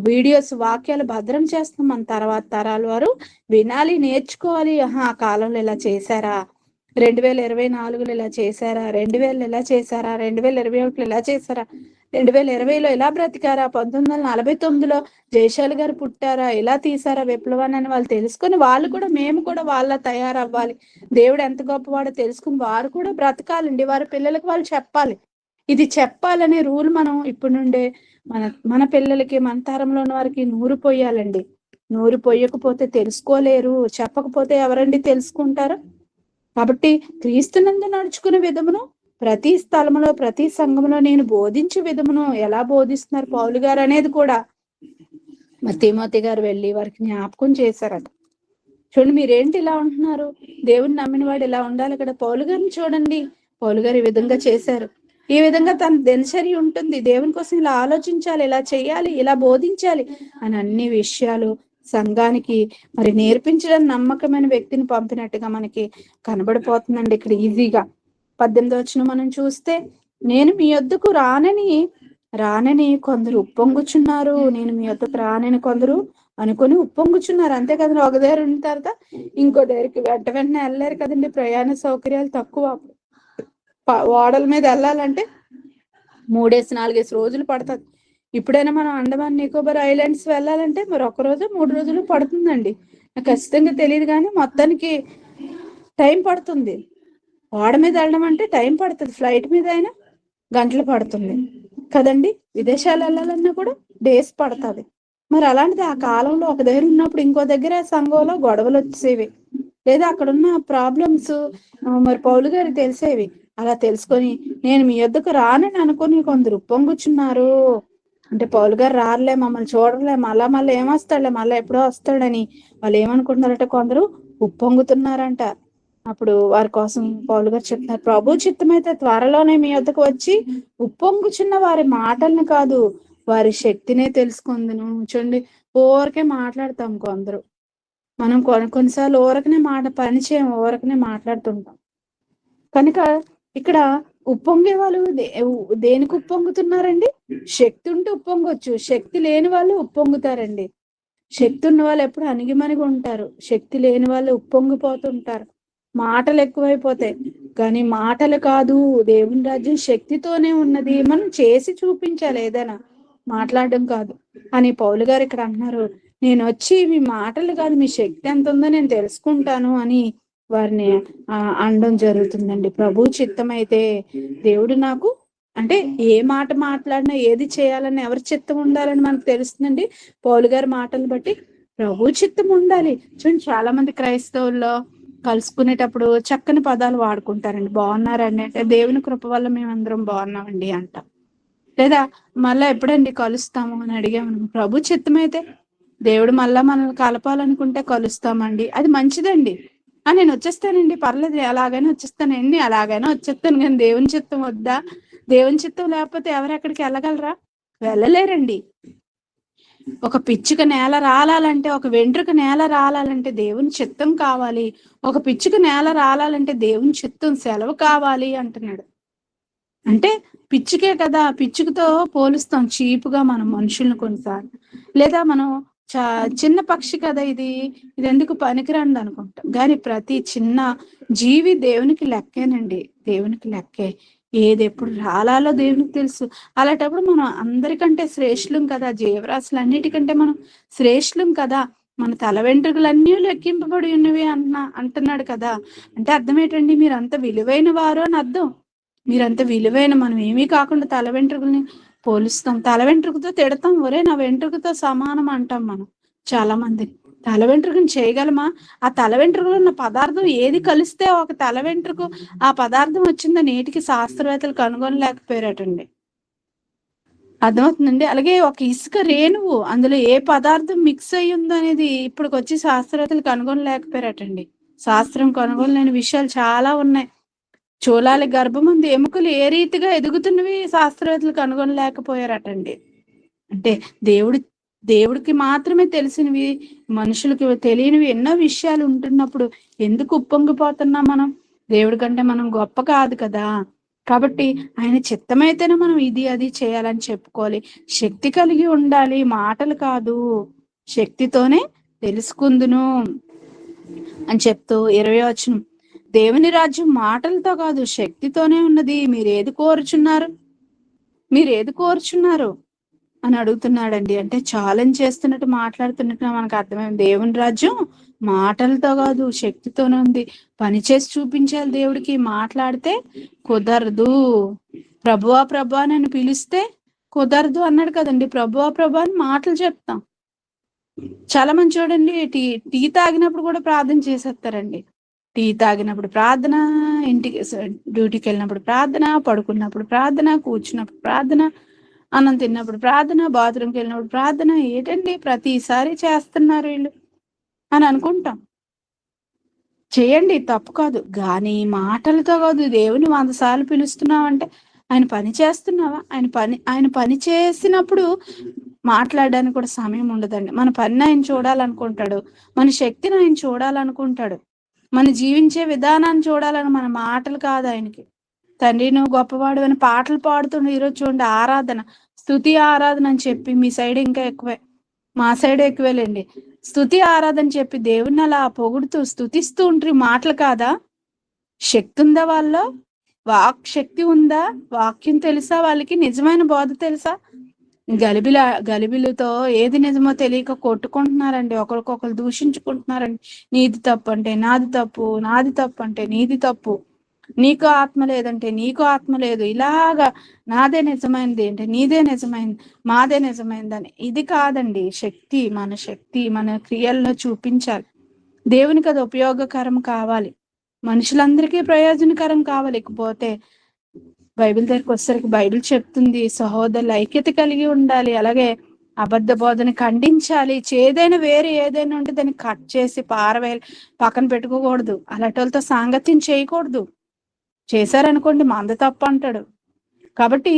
వీడియోస్, వాక్యాలు భద్రం చేస్తున్నాం. మన తర్వాత తరాల వారు వినాలి, నేర్చుకోవాలి. ఆ కాలంలో ఇలా చేశారా, 2024లో ఇలా చేశారా, 2000 ఇలా చేశారా, 2021లో ఇలా చేశారా, 2020లో ఇలా బ్రతికారా, 1949లో జయశాలి గారు పుట్టారా, ఇలా తీసారా విప్లవాన్ని అని వాళ్ళు తెలుసుకొని వాళ్ళు కూడా, మేము కూడా వాళ్ళ తయారవ్వాలి. దేవుడు ఎంత గొప్పవాడో తెలుసుకుని వారు కూడా బ్రతకాలండి. వారి పిల్లలకు వాళ్ళు చెప్పాలి. ఇది చెప్పాలనే రూల్ మనం ఇప్పటి నుండే మన పిల్లలకి, మన తరంలో ఉన్న వారికి నూరు పోయాలండి. నూరు పోయకపోతే తెలుసుకోలేరు. చెప్పకపోతే ఎవరండి తెలుసుకుంటారు? కాబట్టి క్రీస్తునందు నడుచుకునే విధమును ప్రతి స్థలంలో, ప్రతి సంఘంలో నేను బోధించే విధమును ఎలా బోధిస్తున్నారు పౌలు గారు అనేది కూడా మరి తిమోతి గారు వెళ్ళి వారికి జ్ఞాపకం చేశారట. చూడండి, మీరేంటి ఇలా ఉంటున్నారు? దేవుని నమ్మిన వాడు ఇలా ఉండాలి కదా. పౌలు గారిని చూడండి, పౌలు గారు ఈ విధంగా చేశారు. ఈ విధంగా తన దినచర్య ఉంటుంది. దేవుని కోసం ఇలా ఆలోచించాలి, ఇలా చేయాలి, ఇలా బోధించాలి అని అన్ని విషయాలు సంఘానికి మరి నేర్పించడం నమ్మకమైన వ్యక్తిని పంపినట్టుగా మనకి కనబడిపోతుందండి ఇక్కడ ఈజీగా. 18వ వచనం మనం చూస్తే, నేను మీ యొద్దకు రానని కొందరు ఉప్పొంగుచున్నారు. నేను మీ యొద్దకు రానని కొందరు అనుకొని ఉప్పొంగుచున్నారు. అంతే కదండి. ఒక దగ్గర ఉన్న తర్వాత ఇంకో దగ్గరికి వెంటనే వెళ్ళలేరు కదండి. ప్రయాణ సౌకర్యాలు తక్కువ. ఓడల మీద వెళ్ళాలంటే 3-4 రోజులు పడుతుంది. ఇప్పుడైనా మనం అండమాన్ నికోబార్ ఐలాండ్స్ వెళ్ళాలంటే మరి 1 రోజు 3 రోజులు పడుతుందండి. నాకు ఖచ్చితంగా తెలియదు, కానీ మొత్తానికి టైం పడుతుంది. ఓడ మీద వెళ్ళడం అంటే టైం పడుతుంది. ఫ్లైట్ మీద అయినా గంటలు పడుతుంది కదండి. విదేశాలు వెళ్ళాలన్నా కూడా డేస్ పడుతుంది. మరి అలాంటిది ఆ కాలంలో ఒక దగ్గర ఉన్నప్పుడు ఇంకో దగ్గర సంఘంలో గొడవలు వచ్చేవి, లేదా అక్కడున్న ప్రాబ్లమ్స్ మరి పౌలు గారికి తెలిసేవి. అలా తెలుసుకొని నేను మీ యొద్దకు రానని అనుకుని కొందరు ఉప్పొంగుచున్నారు. అంటే పౌలు గారు రారులే, మమ్మల్ని చూడలే, మళ్ళీ ఏమొస్తాడులే, మళ్ళీ ఎప్పుడో వస్తాడని వాళ్ళు ఏమనుకుంటున్నారంటే కొందరు ఉప్పొంగుతున్నారంట. అప్పుడు వారి కోసం పౌలు గారు చెప్తున్నారు, ప్రభు చిత్తమైతే త్వరలోనే మీ యొద్దకు వచ్చి ఉప్పొంగుచున్న వారి మాటల్ని కాదు, వారి శక్తినే తెలుసుకుందును. చూడండి, ఊరకే మాట్లాడతాం కొందరు. మనం కొన్నిసార్లు ఊరకనే పని చేయము, ఊరకనే మాట్లాడుతుంటాం. కనుక ఇక్కడ ఉప్పొంగే వాళ్ళు దేనికి ఉప్పొంగుతున్నారండి? శక్తి ఉంటే ఉప్పొంగొచ్చు, శక్తి లేని వాళ్ళు ఉప్పొంగుతారండి. శక్తి ఉన్న వాళ్ళు ఎప్పుడు అణిగిమణిగి ఉంటారు, శక్తి లేని వాళ్ళు ఉప్పొంగిపోతుంటారు. మాటలు ఎక్కువైపోతాయి, కానీ మాటలు కాదు, దేవుని రాజ్యం శక్తితోనే ఉన్నది. మనం చేసి చూపించాలి, ఏదైనా మాట్లాడడం కాదు అని పౌలు గారు ఇక్కడ అంటున్నారు. నేను వచ్చి మీ మాటలు కాదు, మీ శక్తి ఎంత ఉందో నేను తెలుసుకుంటాను అని వారిని అనడం జరుగుతుందండి. ప్రభు చిత్తం అయితే దేవుడు నాకు అంటే ఏ మాట మాట్లాడినా, ఏది చేయాలని, ఎవరి చిత్తం ఉండాలని మనకు తెలుస్తుందండి. పౌలు గారి మాటలు బట్టి ప్రభు చిత్తం ఉండాలి. చూడండి, చాలా మంది క్రైస్తవుల్లో కలుసుకునేటప్పుడు చక్కని పదాలు వాడుకుంటారండి. బాగున్నారండి అంటే దేవుని కృప వల్ల మేమందరం బాగున్నామండి అంటాం. లేదా మళ్ళా ఎప్పుడండి కలుస్తాము అని అడిగాము, ప్రభు చిత్తమైతే దేవుడు మళ్ళా మనల్ని కలపాలనుకుంటే కలుస్తామండి, అది మంచిదండి. నేను వచ్చేస్తానండి, పర్లేదు, అలాగైనా వచ్చేస్తానండి, అలాగైనా వచ్చేస్తాను, కానీ దేవుని చిత్తం వద్దా? దేవుని చిత్తం లేకపోతే ఎవరెక్కడికి వెళ్ళగలరా? వెళ్ళలేరండి. ఒక పిచ్చుక నేల రాలాలంటే, ఒక వెంట్రుక నేల రాలాలంటే దేవుని చిత్తం కావాలి. ఒక పిచ్చుక నేల రాలాలంటే దేవుని చిత్తం సెలవు కావాలి అంటున్నాడు. అంటే పిచ్చుకే కదా, పిచ్చుకతో పోలుస్తాం చీపుగా మనం మనుషులను కొన్నిసార్లు. లేదా మనం చిన్న పక్షి కదా ఇది ఎందుకు పనికిరండి అనుకుంటాం, కానీ ప్రతి చిన్న జీవి దేవునికి లెక్కేనండి. దేవునికి లెక్కే. ఏది ఎప్పుడు రాలాలో దేవునికి తెలుసు. అలాంటప్పుడు మనం అందరికంటే శ్రేష్ఠులం కదా, జీవరాశులు అన్నిటికంటే మనం శ్రేష్ఠులం కదా. మన తల వెంట్రుకలన్నీ లెక్కింపబడి ఉన్నవి అంటున్నాడు కదా. అంటే అర్థం ఏంటండి? మీరంత విలువైన వారు అని అర్థం. మీరంత విలువైన, మనం ఏమీ కాకుండా తల వెంట్రుకల్ని పోలుస్తాం, తల వెంట్రుకతో తిడతాం, ఒరే నా వెంట్రుకతో సమానం అంటాం మనం. చాలా మంది తల వెంట్రుకని చేయగలమా? ఆ తల వెంట్రుకలో ఉన్న పదార్థం ఏది కలిస్తే ఒక తల వెంట్రుకు ఆ పదార్థం వచ్చిందో నేటికి శాస్త్రవేత్తలు కనుగొనలేకపోయారటండి. అర్థమవుతుందండి. అలాగే ఒక ఇసుక రేణువు అందులో ఏ పదార్థం మిక్స్ అయ్యి ఉందో అనేది ఇప్పటికి వచ్చి శాస్త్రవేత్తలు కనుగొనలేకపోయారటండి. శాస్త్రం కనుగొనలేని విషయాలు చాలా ఉన్నాయి. చూలాలి గర్భముందు ఎముకలు ఏ రీతిగా ఎదుగుతున్నవి శాస్త్రవేత్తలు కనుగొనలేకపోయారటండి. అంటే దేవుడికి మాత్రమే తెలిసినవి, మనుషులకి తెలియనివి ఎన్నో విషయాలు ఉంటున్నప్పుడు ఎందుకు ఉప్పొంగిపోతున్నాం మనం? దేవుడి కంటే మనం గొప్ప కాదు కదా. కాబట్టి ఆయన చిత్తమైతేనే మనం ఇది అది చేయాలని చెప్పుకోవాలి. శక్తి కలిగి ఉండాలి, మాటలు కాదు. శక్తితోనే తెలుసుకుందును అని చెప్తూ 20వ వచనం, దేవుని రాజ్యం మాటలతో కాదు శక్తితోనే ఉన్నది. మీరేది కోరుచున్నారు అని అడుగుతున్నాడండి. అంటే ఛాలెంజ్ చేస్తున్నట్టు మాట్లాడుతున్నట్టు మనకు అర్థమైంది. దేవుని రాజ్యం మాటలతో కాదు శక్తితోనే ఉంది. పని చేసి చూపించాలి. దేవుడికి మాట్లాడితే కుదరదు. ప్రభువా ప్రభా అని పిలిస్తే కుదరదు అన్నాడు కదండి. ప్రభువా ప్రభా అని మాటలు చెప్తాం. చాలా మంది చూడండి, టీ తాగినప్పుడు కూడా ప్రార్థన చేసేస్తారండి. టీ తాగినప్పుడు ప్రార్థన, ఇంటికి డ్యూటీకి వెళ్ళినప్పుడు ప్రార్థన, పడుకున్నప్పుడు ప్రార్థన, కూర్చున్నప్పుడు ప్రార్థన, అన్నం తిన్నప్పుడు ప్రార్థన, బాత్రూమ్కి వెళ్ళినప్పుడు ప్రార్థన. ఏంటండి ప్రతిసారి చేస్తున్నారు వీళ్ళు అని అనుకుంటాం. చేయండి, తప్పు కాదు, కానీ మాటలతో కాదు. దేవుని 100 సార్లు పిలుస్తున్నావంటే ఆయన పని చేస్తున్నావా? ఆయన పని చేసినప్పుడు మాట్లాడడానికి కూడా సమయం ఉండదండి. మన పనిని ఆయన చూడాలనుకుంటాడు, మన శక్తిని ఆయన చూడాలనుకుంటాడు, మన జీవించే విధానాన్ని చూడాలని, మన మాటలు కాదు ఆయనకి. తండ్రి నువ్వు గొప్పవాడు అని పాటలు పాడుతుండే. ఈరోజు చూడండి, ఆరాధన, స్తుతి ఆరాధన అని చెప్పి, మీ సైడ్ ఇంకా ఎక్కువే, మా సైడ్ ఎక్కువేలేండి, స్తుతి ఆరాధన చెప్పి దేవుణ్ణి అలా పొగుడుతూ స్తుతిస్తూ ఉంటారు. మాటలు కాదా? శక్తి ఉందా వాళ్ళలో? వాక్ శక్తి ఉందా? వాక్యం తెలుసా వాళ్ళకి? నిజమైన బోధ తెలుసా? గలిబిలతో ఏది నిజమో తెలియక కొట్టుకుంటున్నారండి, ఒకరికొకరు దూషించుకుంటున్నారండి. నీది తప్పు అంటే నాది తప్పు, నాది తప్పు అంటే నీది తప్పు, నీకు ఆత్మ లేదంటే నీకు ఆత్మ లేదు, ఇలాగా నాదే నిజమైనది అంటే నీదే నిజమైంది, మాదే నిజమైందని. ఇది కాదండి శక్తి. మన క్రియల్లో చూపించాలి. దేవునికి అది ఉపయోగకరం కావాలి, మనుషులందరికీ ప్రయోజనకరం కావాలి. ఇకపోతే బైబిల్ దగ్గరికి వచ్చేసరికి బైబిల్ చెప్తుంది సహోదరుల ఐక్యత కలిగి ఉండాలి. అలాగే అబద్ధ బోధన ఖండించాలి. వేరే ఏదైనా ఉంటే దాన్ని కట్ చేసి పారవేయాలి, పక్కన పెట్టుకోకూడదు. అలాంటి వాళ్ళతో సాంగత్యం చేయకూడదు. చేశారనుకోండి మంద తప్పు అంటాడు. కాబట్టి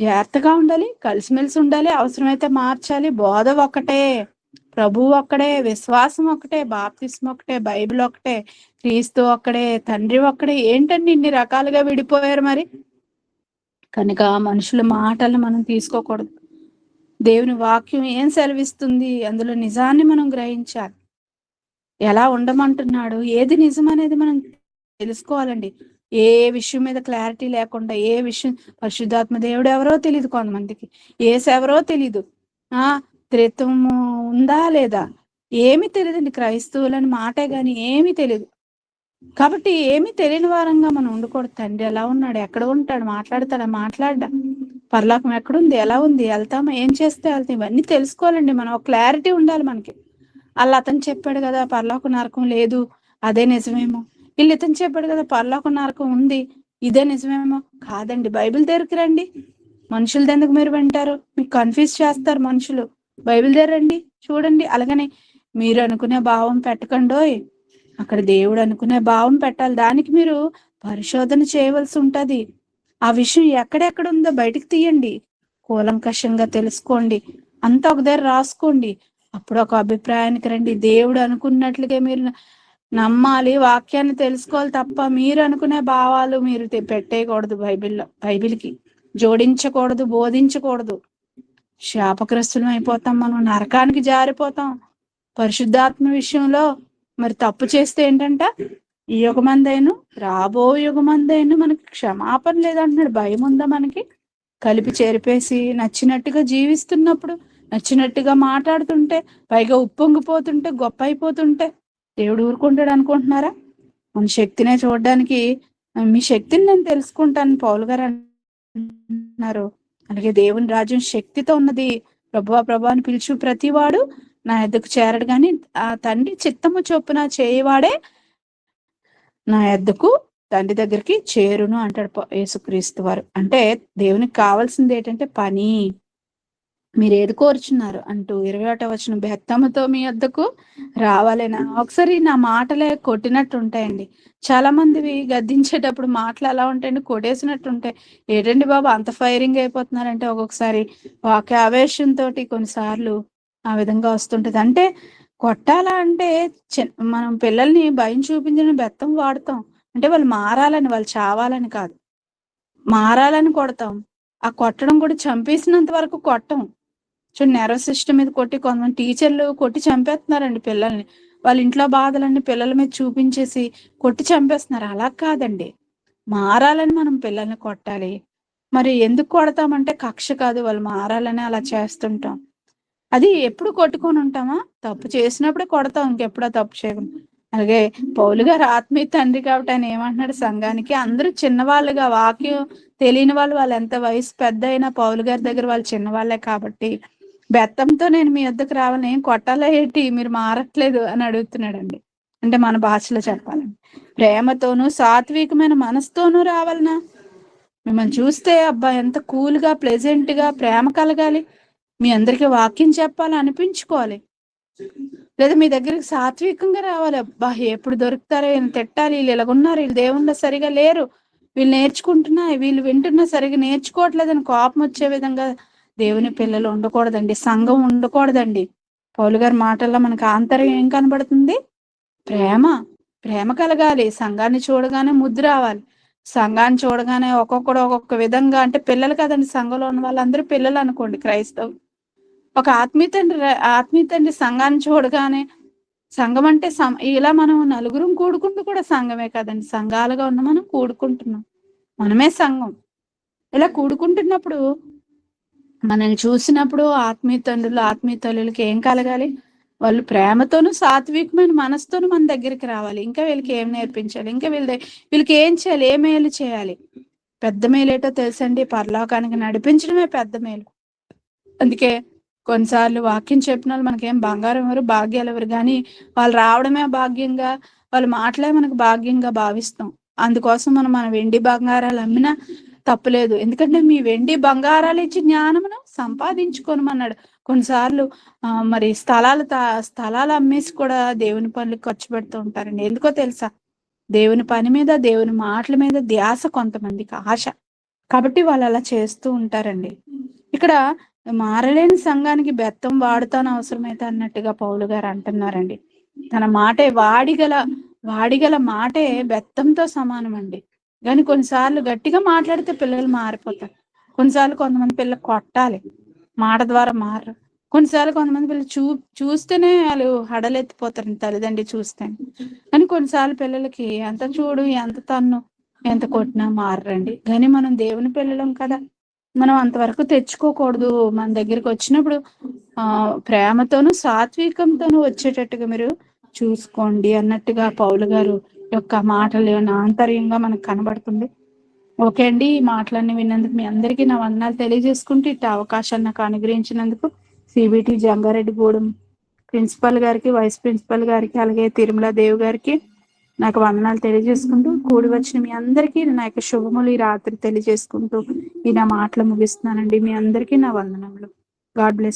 జాగ్రత్తగా ఉండాలి, కలిసిమెలిసి ఉండాలి, అవసరమైతే మార్చాలి. బోధ ఒక్కటే, ప్రభువు ఒక్కడే, విశ్వాసం ఒక్కటే, బాప్తిస్మం ఒక్కటే, బైబిల్ ఒక్కటే, క్రీస్తు ఒక్కడే, తండ్రి ఒక్కడే. ఏంటండి ఇన్ని రకాలుగా విడిపోయారు మరి? కనుక మనుషుల మాటలను మనం తీసుకోకూడదు. దేవుని వాక్యం ఏం సెలవిస్తుంది, అందులో నిజాన్ని మనం గ్రహించాలి. ఎలా ఉండమంటున్నాడు, ఏది నిజం అనేది మనం తెలుసుకోవాలండి. ఏ విషయం మీద క్లారిటీ లేకుండా, ఏ విషయం, పరిశుద్ధాత్మ దేవుడు ఎవరో తెలియదు కొంతమందికి, ఎవరో తెలీదు, త్రిత్వము ఉందా లేదా ఏమి తెలియదండి. క్రైస్తవులని మాటే గాని ఏమీ తెలియదు. కాబట్టి ఏమీ తెలియని వారంగా మనం ఉండకూడదు. తండ్రి ఎలా ఉన్నాడు, ఎక్కడ ఉంటాడు, మాట్లాడా, పరలోకం ఎక్కడుంది, ఎలా ఉంది, వెళ్తామా, ఏం చేస్తే వెళ్తాం, ఇవన్నీ తెలుసుకోవాలండి. మనం ఒక క్లారిటీ ఉండాలి మనకి. అలా అతను చెప్పాడు కదా పరలోక నరకం లేదు, అదే నిజమేమో. వీళ్ళు ఇతను చెప్పాడు కదా పరలోక నరకం ఉంది, ఇదే నిజమేమో. కాదండి, బైబిల్ దగ్గరికి రండి. మనుషులది ఎందుకు మీరు వింటారు? మీకు కన్ఫ్యూజ్ చేస్తారు మనుషులు. బైబిల్ దగ్గర రండి, చూడండి. అలాగని మీరు అనుకునే భావం పెట్టకండోయ్, అక్కడ దేవుడు అనుకునే భావం పెట్టాలి. దానికి మీరు పరిశోధన చేయవలసి ఉంటది. ఆ విషయం ఎక్కడెక్కడ ఉందో బయటికి తీయండి, కూలంకషంగా తెలుసుకోండి, అంతా ఒక దగ్గర రాసుకోండి. అప్పుడు ఒక అభిప్రాయానికి రండి. దేవుడు అనుకున్నట్లుగా మీరు నమ్మాలి, వాక్యాన్ని తెలుసుకోవాలి తప్ప మీరు అనుకునే భావాలు మీరు పెట్టేయకూడదు. బైబిల్కి జోడించకూడదు, బోధించకూడదు. శాపగ్రస్తులం అయిపోతాం, మనం నరకానికి జారిపోతాం. పరిశుద్ధాత్మ విషయంలో మరి తప్పు చేస్తే ఏంటంట, ఈ యుగమందైను రాబో యుగమందైను మనకి క్షమాపణ లేదంటున్నాడు. భయం ఉందా మనకి? కలిపి చేరిపేసి నచ్చినట్టుగా జీవిస్తున్నప్పుడు, నచ్చినట్టుగా మాట్లాడుతుంటే, పైగా ఉప్పొంగిపోతుంటే, గొప్ప అయిపోతుంటే దేవుడు ఊరుకుంటాడు అనుకుంటున్నారా? మన శక్తినే చూడడానికి మీ శక్తిని నేను తెలుసుకుంటాను పౌలు గారు అన్నారు. అలాగే దేవుని రాజ్యం శక్తితో ఉన్నది. ప్రభువా ప్రభా అని పిలుచు ప్రతివాడు నా ఎద్దకు చేరడు, కానీ ఆ తండ్రి చిత్తము చొప్పున చేయవాడే నా ఎద్దకు తండ్రి దగ్గరికి చేరును అంటాడు యేసుక్రీస్తు వారు. అంటే దేవునికి కావాల్సింది ఏంటంటే పని. మీరు ఏది కోరుచున్నారు అంటూ 21వ వచనం, బెత్తముతో మీ వద్దకు రావాలేనా? ఒకసారి నా మాటలే కొట్టినట్టు ఉంటాయండి. చాలా మందివి గద్దించేటప్పుడు మాటలు ఎలా ఉంటాయండి, కొట్టేసినట్టు ఉంటాయి. ఏంటండి బాబు అంత ఫైరింగ్ అయిపోతున్నారంటే, ఒక్కొక్కసారి వాక్య ఆవేశంతో కొన్నిసార్లు ఆ విధంగా వస్తుంటది. అంటే కొట్టాలా అంటే మనం పిల్లల్ని భయం చూపించిన బెత్తం వాడతాం అంటే వాళ్ళు మారాలని, వాళ్ళు చావాలని కాదు, మారాలని కొడతాం. ఆ కొట్టడం కూడా చంపేసినంత వరకు కొట్టం. చూడండి, నెర్వస్ సిస్టమ్ మీద కొట్టి కొంతమంది టీచర్లు కొట్టి చంపేస్తున్నారండి పిల్లల్ని. వాళ్ళ ఇంట్లో బాధలన్నీ పిల్లల మీద చూపించేసి కొట్టి చంపేస్తున్నారు. అలా కాదండి, మారాలని మనం పిల్లల్ని కొట్టాలి. మరి ఎందుకు కొడతామంటే కక్ష కాదు, వాళ్ళు మారాలని అలా చేస్తుంటాం. అది ఎప్పుడు కొట్టుకొని ఉంటామా? తప్పు చేసినప్పుడే కొడతాం, ఇంకెప్పుడో తప్పు చేయకుండా. అలాగే పౌలు గారు ఆత్మీయ తండ్రి కాబట్టి ఆయన ఏమంటున్నాడు సంఘానికి, అందరూ చిన్నవాళ్ళుగా, వాక్యం తెలియని వాళ్ళు ఎంత వయసు పెద్ద అయినా పౌలు గారి దగ్గర వాళ్ళు చిన్నవాళ్ళే కాబట్టి బెత్తంతో నేను మీ వద్దకు రావాలని, ఏం కొట్టాలా ఏంటి, మీరు మారట్లేదు అని అడుగుతున్నాడండి. అంటే మన భాషలో చెప్పాలండి, ప్రేమతోనూ సాత్వికమైన మనసుతోనూ రావాలనా? మిమ్మల్ని చూస్తే అబ్బా ఎంత కూల్గా, ప్లెజెంట్ గా ప్రేమ కలగాలి, మీ అందరికి వాక్యం చెప్పాలి అనిపించుకోవాలి. లేదా మీ దగ్గరికి సాత్వికంగా రావాలి. అబ్బా ఎప్పుడు దొరుకుతారో, తిట్టాలి, వీళ్ళు ఇలాగున్నారు, వీళ్ళు దేవుళ్ళ సరిగా లేరు, వీళ్ళు నేర్చుకుంటున్నా, వీళ్ళు వింటున్నా సరిగా నేర్చుకోవట్లేదని కోపం వచ్చే విధంగా దేవుని పిల్లలు ఉండకూడదండి, సంఘం ఉండకూడదండి. పౌలు గారి మాటల్లో మనకు ఆంతర్యం ఏం కనబడుతుంది? ప్రేమ. ప్రేమ కలగాలి. సంఘాన్ని చూడగానే ముద్దు రావాలి. సంఘాన్ని చూడగానే ఒక్కొక్కడు ఒక్కొక్క విధంగా, అంటే పిల్లలు కదండి, సంఘంలో ఉన్న వాళ్ళందరూ పిల్లలు అనుకోండి, క్రైస్తవులు. ఒక ఆత్మీయ తండ్రి సంఘాన్ని చూడగానే, సంఘం అంటే ఇలా మనం నలుగురం కూడుకుంటూ కూడా సంఘమే కదండి, సంఘాలుగా ఉన్న మనం కూడుకుంటున్నాం, మనమే సంఘం. ఇలా కూడుకుంటున్నప్పుడు మనల్ని చూసినప్పుడు ఆత్మీయ తండ్రులు, ఆత్మీయ తల్లులకి ఏం కలగాలి? వాళ్ళు ప్రేమతోనూ సాత్వికమైన మనసుతోనూ మన దగ్గరికి రావాలి. ఇంకా వీళ్ళకి ఏం నేర్పించాలి, ఇంకా వీళ్ళకి ఏం చేయాలి, ఏ మేలు చేయాలి? పెద్ద మేలేటో తెలుసండి, పరలోకానికి నడిపించడమే పెద్ద మేలు. అందుకే కొన్నిసార్లు వాక్యం చెప్పిన వాళ్ళు మనకేం బంగారం ఎవరు, భాగ్యాలు ఎవరు, కానీ వాళ్ళు రావడమే భాగ్యంగా, వాళ్ళు మాటలే మనకు భాగ్యంగా భావిస్తాం. అందుకోసం మన వెండి బంగారాలు అమ్మినా తప్పులేదు, ఎందుకంటే మీ వెండి బంగారాలు ఇచ్చి జ్ఞానమును సంపాదించుకోనమన్నాడు. కొన్నిసార్లు మరి స్థలాలు అమ్మేసి కూడా దేవుని పనులకు ఖర్చు పెడుతూ ఉంటారండి. ఎందుకో తెలుసా? దేవుని పని మీద, దేవుని మాటల మీద ధ్యాస కొంతమందికి, ఆశ. కాబట్టి వాళ్ళు అలా చేస్తూ ఉంటారండి. ఇక్కడ మారలేని సంఘానికి బెత్తం వాడుతాను అవసరమైతే అన్నట్టుగా పౌలు గారు అంటున్నారండి. తన మాటే వాడిగల మాటే బెత్తంతో సమానం అండి. కానీ కొన్నిసార్లు గట్టిగా మాట్లాడితే పిల్లలు మారిపోతారు. కొన్నిసార్లు కొంతమంది పిల్లలు కొట్టాలి, మాట ద్వారా మారరు. కొన్నిసార్లు కొంతమంది పిల్లలు చూస్తేనే వాళ్ళు హడలెత్తిపోతారు తల్లిదండ్రి చూస్తే. కానీ కొన్నిసార్లు పిల్లలకి ఎంత చూడు, ఎంత తన్ను, ఎంత కొట్టినా మారరండి. కానీ మనం దేవుని పిల్లలం కదా, మనం అంతవరకు తెచ్చుకోకూడదు. మన దగ్గరికి వచ్చినప్పుడు ప్రేమతోనూ సాత్వికంతోనూ వచ్చేటట్టుగా మీరు చూసుకోండి అన్నట్టుగా పౌలు గారు యొక్క మాటలు ఆంతర్యంగా మనకు కనబడుతుంది. ఓకే అండి, ఈ మాటలన్నీ విన్నందుకు మీ అందరికీ నా వందనాలు తెలియజేసుకుంటూ, ఇట్ట అవకాశాన్ని నాకు అనుగ్రహించినందుకు సిబిటి జంగారెడ్డిగూడెం ప్రిన్సిపల్ గారికి, వైస్ ప్రిన్సిపల్ గారికి, అలాగే తిరుమల దేవ్ గారికి, నాకు వందనాలు తెలియజేసుకుంటూ కూడి వచ్చిన మీ అందరికీ నా యొక్క శుభములు ఈ రాత్రి తెలియజేసుకుంటూ ఈ నా మాటలు ముగిస్తున్నానండి. మీ అందరికీ నా వందనములు. God bless.